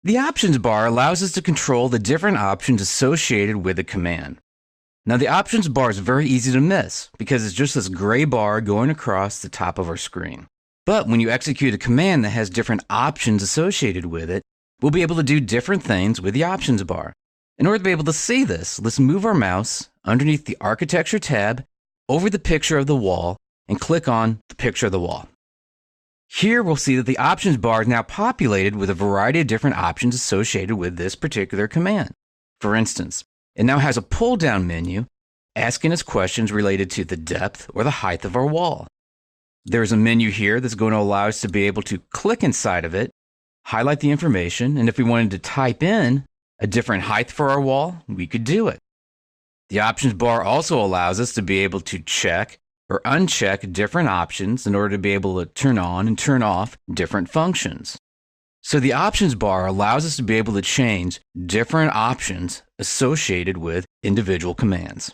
The options bar allows us to control the different options associated with a command. Now the options bar is very easy to miss because it's just this gray bar going across the top of our screen. But when you execute a command that has different options associated with it, we'll be able to do different things with the options bar. In order to be able to see this, let's move our mouse underneath the Architecture tab over the picture of the wall and click on the picture of the wall. Here we'll see that the options bar is now populated with a variety of different options associated with this particular command. For instance, it now has a pull-down menu asking us questions related to the depth or the height of our wall. There's a menu here that's going to allow us to be able to click inside of it, highlight the information, and if we wanted to type in a different height for our wall, we could do it. The options bar also allows us to be able to check or uncheck different options in order to be able to turn on and turn off different functions. So the options bar allows us to be able to change different options associated with individual commands.